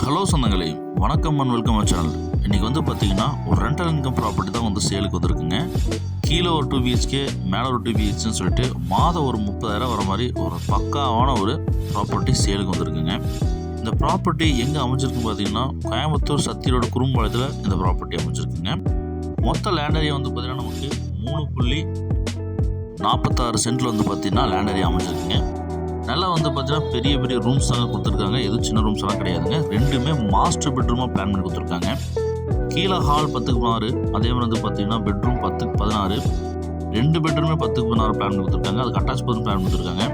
Hello சொந்தங்களே, வணக்கம் and welcome channel. இன்றைக்கி வந்து பார்த்திங்கன்னா ஒரு ரெண்டல் இன்கம் ப்ராப்பர்ட்டி தான் வந்து சேலுக்கு வந்துருக்குங்க. கீழே ஒரு 2 BHK, மேலே ஒரு 2 BHKன்னு சொல்லிட்டு மாதம் ஒரு 30,000 வர மாதிரி ஒரு பக்காவான ஒரு ப்ராப்பர்ட்டி சேலுக்கு வந்துருக்குங்க. இந்த ப்ராப்பர்ட்டி எங்கே அமைச்சிருக்குன்னு பார்த்தீங்கன்னா கோயம்புத்தூர் சத்தியோட குறும்பாளையத்தில் இந்த ப்ராப்பர்ட்டி அமைச்சிருக்குங்க. மொத்த லேண்ட் ஏரியா வந்து பார்த்திங்கன்னா நமக்கு 3.46 சென்டில் வந்து பார்த்திங்கன்னா லேண்ட் ஏரியா அமைச்சிருக்குங்க. நல்லா வந்து பார்த்தீங்கன்னா பெரிய பெரிய ரூம்ஸ் தாங்க கொடுத்துருக்காங்க. எதுவும் சின்ன ரூம்ஸ் எல்லாம் கிடையாதுங்க. ரெண்டுமே மாஸ்டர் பெட்ரூமாக பிளான் பண்ணி கொடுத்துருக்காங்க. கீழே ஹால் 10x16, அதே மாதிரி வந்து பார்த்தீங்கன்னா பெட்ரூம் 10x16, 2 பெட்ரூமே 10x16 பிளான் பண்ணி கொடுத்துருக்காங்க. அதுக்கு அட்டாச் பாத்ரூம் பிளான் கொடுத்துருக்காங்க.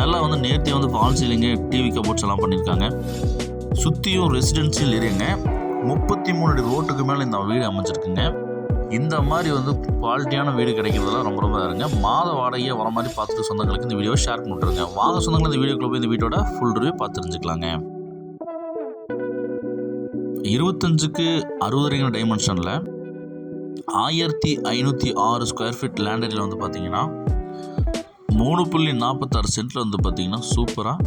நல்லா வந்து நேர்த்தியாக வந்து ஃபால் சீலிங்கு, டிவி கபோர்ட்ஸ் எல்லாம் பண்ணியிருக்காங்க. சுற்றியும் ரெசிடென்சியல் ஏரியாங்க. 33 அடி ரோட்டுக்கு மேலே இந்த வீடு அமைச்சிருக்குங்க. இந்த மாதிரி வந்து குவாலிட்டியான வீடு கிடைக்கிறதுலாம் ரொம்ப ரொம்ப இருங்க. மாத வாடகையை வர மாதிரி பார்த்துட்டு சொந்தங்களுக்கு இந்த வீடியோவை ஷேர் பண்ணிட்டுருங்க. வாங்க சொந்தங்களை இந்த வீடியோக்குள்ள போய் இந்த வீட்டோட ஃபுல் ரிவ்யூ பார்த்து தெரிஞ்சுக்கலாங்க. 25x60 டைமென்ஷனில் 1506 ஸ்கொயர் ஃபீட் லேண்ட் ஏரியாவில் வந்து பார்த்தீங்கன்னா 3.46 சென்டில் வந்து பார்த்தீங்கன்னா சூப்பராக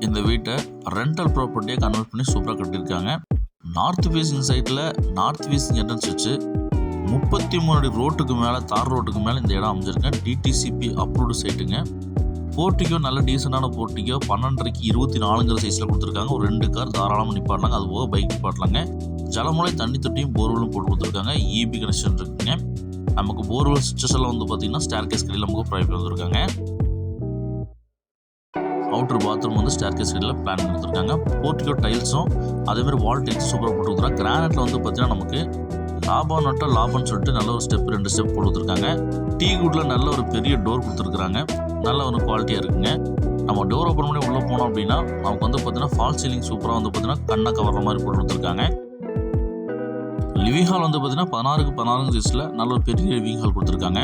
இந்த வீட்டை ரெண்டல் ப்ராப்பர்ட்டியாக கன்வெர்ட் பண்ணி சூப்பராக கட்டியிருக்காங்க. நார்த் ஃபேஸிங் சைட்டில் நார்த் ஃபேஸிங் என்ட்ரன்ஸ் வச்சு 33 அடி ரோட்டுக்கு மேலே, தார் ரோட்டுக்கு மேலே இந்த இடம் அமைஞ்சிருங்க. DTCP அப்ரூவ்டு சைட்டுங்க. போர்ட்டிக்கோ நல்ல டீசெண்டான போர்ட்டிக்கோ 12.5x 24 சைஸில் கொடுத்துருக்காங்க. ஒரு 2 கார் தாராளமாக நிப்பாட்டலாங்க. அது போக பைக் நிப்பாட்டலாங்க. ஜலமுறை தண்ணி தொட்டியும் போர்வெலும் போட்டு கொடுத்துருக்காங்க. EB கனெக்ஷன் இருக்குங்க. நமக்கு போர்வெல் ஸ்விட்சஸ் எல்லாம் வந்து பார்த்தீங்கன்னா ஸ்டேர்கேஸ் கடையில் நமக்கு ப்ரொவைட் வந்துருக்காங்க. அவுட்டர் பாத்ரூம் வந்து ஸ்டேர்கேஸ் கடையில் பிளான் பண்ணி கொடுத்துருக்காங்க. போர்ட்டிக்கோ டைல்ஸும் அதேமாதிரி வால் டைல்ஸும் சூப்பராக போட்டு கொடுத்துருக்காங்க. கிரானைட்டில் வந்து பார்த்தீங்கன்னா நமக்கு லாபம்னு சொல்லிட்டு நல்ல ஒரு ஸ்டெப் 2 ஸ்டெப் போட்டு கொடுத்துருக்காங்க. டீ குட்டில் நல்ல ஒரு பெரிய டோர் கொடுத்துருக்குறாங்க. நல்ல ஒரு குவாலிட்டியாக இருக்குங்க. நம்ம டோர் ஓப்பன் பண்ணி உள்ளே போனோம் அப்படின்னா நமக்கு வந்து பார்த்தீங்கன்னா ஃபால் சீலிங் சூப்பராக வந்து பார்த்தீங்கன்னா கண்ணை கவர்ற மாதிரி போட்டு கொடுத்துருக்காங்க. லிவிங் ஹால் வந்து பார்த்தீங்கன்னா 16x14 சைஸில் நல்ல ஒரு பெரிய லிவிங் ஹால் கொடுத்துருக்காங்க.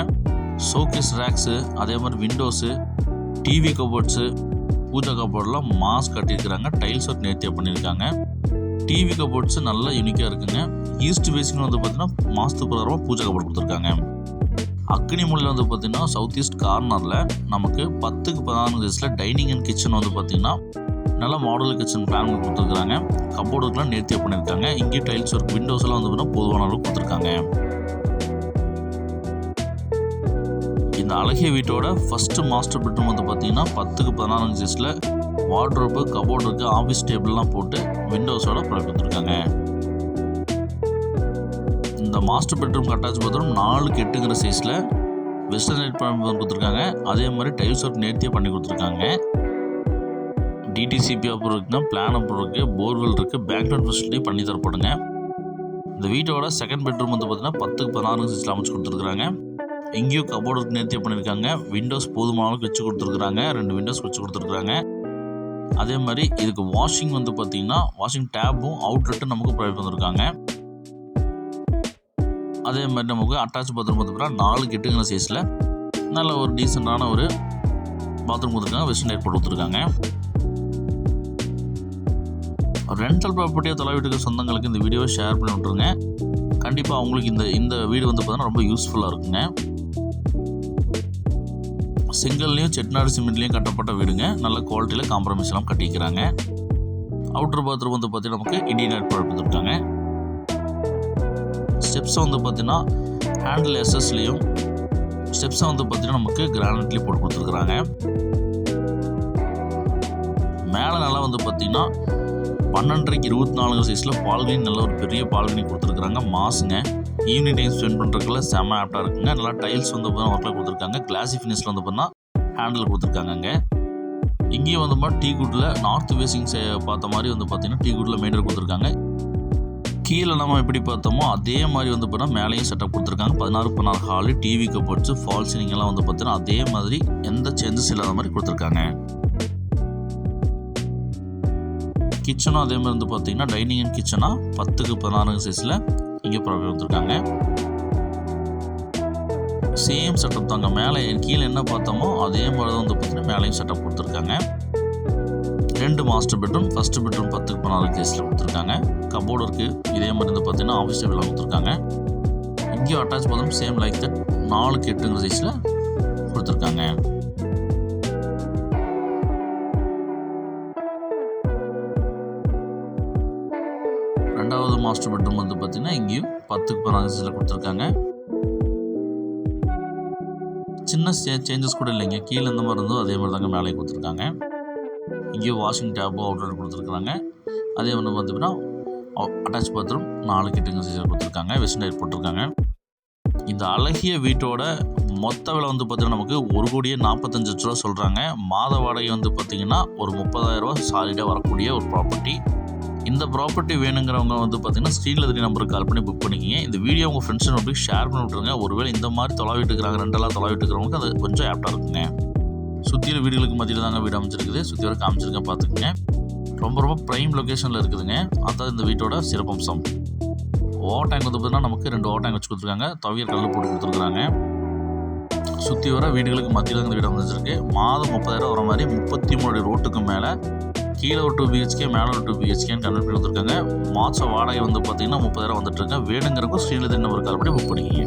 ஷோகேஸ் ரேக்ஸு, அதே மாதிரி விண்டோஸு, டிவி கபோர்ட்ஸு, பூஜா கபோர்டெலாம் மாஸ் கட்டியிருக்கிறாங்க. டைல்ஸ் ஒர்க் நேர்த்தியாக பண்ணியிருக்காங்க. டிவி கபோர்ட்ஸு நல்லா யூனிக்காக இருக்குங்க. ஈஸ்ட் ஃபேஸிங் வந்து பார்த்தீங்கன்னா மாஸ்து பிரகாரமாக பூஜா கபோர்ட் கொடுத்துருக்காங்க. அக்னி மூலையில் வந்து பார்த்தீங்கன்னா சவுத் ஈஸ்ட் கார்னரில் நமக்கு 10x14 சைஸில் டைனிங் அண்ட் கிச்சன் வந்து பார்த்தீங்கன்னா நல்ல மாடல் கிச்சன் பிளான் கொடுத்துருக்காங்க. கபோர்டுக்கெலாம் நேர்த்தியாக பண்ணியிருக்காங்க. இங்கே டைல்ஸ் ஒர்க், விண்டோஸ் எல்லாம் வந்து பார்த்தீங்கன்னா பொதுவான அளவு கொடுத்துருக்காங்க. இந்த அழகிய வீட்டோட ஃபஸ்ட்டு மாஸ்டர் பெட்ரூம் வந்து பார்த்தீங்கன்னா 10x14 சைஸில் வார்ட்ரோப்பு, கபோர்டு இருக்குது, ஆஃபீஸ் டேபிள்லாம் போட்டு விண்டோஸோட ப்ரொவைட் கொடுத்துருக்காங்க. இந்த master bedroom attach bathroom 4x8 சைஸில் வெஸ்டர்ன் லைட் பண்ணி கொடுத்துருக்காங்க. அதே மாதிரி டைல்ஸ் ஒர்க் நேர்த்தியாக பண்ணி கொடுத்துருக்காங்க. DTCP அப்புறம் இருக்குன்னா பிளான் அப்புறம் இருக்குது, போர்வெல் இருக்குது, பேக்ரவுண்ட் ஃபெசிலிட்டி பண்ணி தரப்படுங்க. இந்த வீட்டோட செகண்ட் பெட்ரூம் வந்து பார்த்தீங்கன்னா 10x14 சைஸில் அமைச்சு கொடுத்துருக்குறாங்க. இங்கேயும் கபோர்டு நேர்த்தியாக பண்ணியிருக்காங்க. விண்டோஸ் போதுமான அளவுக்கு வச்சு கொடுத்துருக்குறாங்க. 2 விண்டோஸ் வச்சு கொடுத்துருக்குறாங்க. அதே மாதிரி இதுக்கு வாஷிங் வந்து பார்த்தீங்கன்னா வாஷிங் டேப்பும் அவுட்லெட்டும் நமக்கு ப்ரொவைட் பண்ணியிருக்காங்க. அதே மாதிரி நமக்கு அட்டாச் பாத்ரூம் பார்த்தீங்கன்னா 4x8 சைஸில் நல்ல ஒரு டீசெண்டான ஒரு பாத்ரூம் கொடுத்துருக்காங்க. வெஸ்டர்ன் லைட் போட்டு கொடுத்துருக்காங்க. ரெண்டல் ப்ராப்பர்ட்டியாக தொலைவிட்டு சொந்தங்களுக்கு இந்த வீடியோவை ஷேர் பண்ணி விட்ருங்க. கண்டிப்பாக அவங்களுக்கு இந்த வீடு வந்து பார்த்தீங்கன்னா ரொம்ப யூஸ்ஃபுல்லாக இருக்குங்க. செங்கல்லையும் செட்டிநாடு சிமெண்ட்லேயும் கட்டப்பட்ட வீடுங்க. நல்ல குவாலிட்டியில் காம்ப்ரமைஸ் எல்லாம் கட்டிக்கிறாங்க. அவுட்டர் பாத்ரூம் வந்து பார்த்தீங்கன்னா நமக்கு இண்டியன் லைட் போட்டு கொடுத்துருக்காங்க. ஸ்டெப்ஸை வந்து பார்த்தீங்கன்னா ஹேண்டில் எஸ்எஸ்லேயும், ஸ்டெப்ஸை வந்து பார்த்தீங்கன்னா நமக்கு கிரானைட்லேயும் போட்டு கொடுத்துருக்குறாங்க. மேலே நல்லா வந்து பார்த்தீங்கன்னா 12x 24 சைஸில் பால்கனி, நல்ல ஒரு பெரிய பால்கனி கொடுத்துருக்குறாங்க. மாசுங்க. ஈவினிங் டைம் ஸ்பெண்ட் பண்ணுறதுக்குள்ள செம்ம ஆப்டாக இருக்குங்க. நல்லா டைல்ஸ் வந்து பார்த்தீங்கன்னா ஒர்க்கில் கொடுத்துருக்காங்க. கிளாசி ஃபினிஷில் வந்து பார்த்தீங்கன்னா ஹேண்டில் கொடுத்துருக்காங்க. இங்கேயும் வந்து பார்த்தீங்கன்னா டீ குட்டில் நார்த் ஃபேஸிங் பார்த்த மாதிரி வந்து பார்த்தீங்கன்னா டீ குட்டில் மெயின்டர் கொடுத்துருக்காங்க. கீழே நம்ம எப்படி பார்த்தோமோ அதே மாதிரி வந்து பார்த்தீங்கன்னா மேலேயும் செட்டப் கொடுத்துருக்காங்க. 16x16 hall, TV cupboards, fall ceiling எல்லாம் வந்து பார்த்தீங்கன்னா அதே மாதிரி எந்த சேஞ்சஸ் இல்லாத மாதிரி கொடுத்துருக்காங்க. கிச்சனும் அதே மாதிரி வந்து பார்த்தீங்கன்னா டைனிங் அண்ட் கிச்சனாக 10x14 சைஸில் இங்கே ப்ரொவைட் வந்துருக்காங்க. சேம் செட்டப் தாங்க. மேலே கீழே என்ன பார்த்தோமோ அதே மாதிரி தான் வந்து பார்த்தீங்கன்னா மேலேயும் செட்டப் கொடுத்துருக்காங்க. 2 master bedroom. First bedroom 10x14 சைஸில் கொடுத்துருக்காங்க. கபோர்டு இருக்குது. இதே மாதிரி வந்து பார்த்தீங்கன்னா ஆஃபீஸ் டேபிள் கொடுத்துருக்காங்க. இங்கேயும் attach bathroom same like that 4x8 சைஸில் கொடுத்துருக்காங்க. 2வது மாஸ்டர் பெட்ரூம் வந்து பார்த்திங்கன்னா இங்கேயும் 10க்கு 16 சைஸில் கொடுத்துருக்காங்க. சின்ன சேஞ்சஸ் கூட இல்லைங்க. கீழே இந்த மாதிரி இருந்தோ அதே மாதிரி தாங்க மேலே கொடுத்துருக்காங்க. இங்கேயும் வாஷிங் டேப்பும் அவுட்லெட் கொடுத்துருக்குறாங்க. அதே மாதிரி பார்த்தீங்கன்னா அட்டாச் பாத்ரூம் 4 கிட்டங்க சைஸில் கொடுத்துருக்காங்க. வெஸ்டர்ன் டைப் போட்டிருக்காங்க. இந்த அழகிய வீட்டோட மொத்த விலை வந்து பார்த்திங்கன்னா நமக்கு 1,45,00,000 சொல்கிறாங்க. மாத வாடகை வந்து பார்த்திங்கன்னா ஒரு 30,000 சாலிடாக வரக்கூடிய ஒரு ப்ராப்பர்ட்டி. இந்த ப்ராப்பர்ட்டி வேணுங்கிறவங்க வந்து பார்த்திங்கன்னா ஸ்க்ரீனில் தெரிய நம்பருக்கு கால் பண்ணி புக் பண்ணிக்கிங்க. இந்த வீடியோ உங்கள் ஃப்ரெண்ட்ஸ் நம்பருக்கு ஷேர் பண்ணி விட்ருங்க. ஒருவேளை இந்த மாதிரி தொலைவிட்டு இருக்கிறாங்க, ரெண்டெல்லாம் தொலைவிட்டு இருக்கிறவங்களுக்கு அது கொஞ்சம் ஆப்டாக இருக்குங்க. சுற்றியில் வீடுகளுக்கு மத்தியில் தாங்க வீடு அமைச்சிருக்குது. சுற்றி வர காமிச்சிருக்கேன் பார்த்துக்குங்க. ரொம்ப ரொம்ப ப்ரைம் லொக்கேஷனில் இருக்குதுங்க. அதான் இந்த வீட்டோட சிறப்பம்சம். ஓவர் டேங்க் வந்து பார்த்திங்கன்னா நமக்கு 2 ஓவர் டேங்க் வச்சு கொடுத்துருக்காங்க. தவிர கல் போட்டு கொடுத்துருக்குறாங்க. சுற்றி வர வீடுகளுக்கு மத்தியில் இந்த வீடு அமைச்சிருக்கு. மாதம் 30,000 வர மாதிரி 33 அடி ரோட்டுக்கு மேலே கீழே ஒரு 2 BHK மேலே ஒரு 2 BHKன்னு கன்வெர்ட் பண்ணி கொடுத்துருக்காங்க. மாத வாடகை வந்து பார்த்திங்கன்னா 30,000 வந்துட்டுருங்க. வேணுங்கிறப்போ ஸ்க்ரீனில் தெரிய நம்பருக்கு கால் பண்ணி புக் பண்ணிக்கிங்க.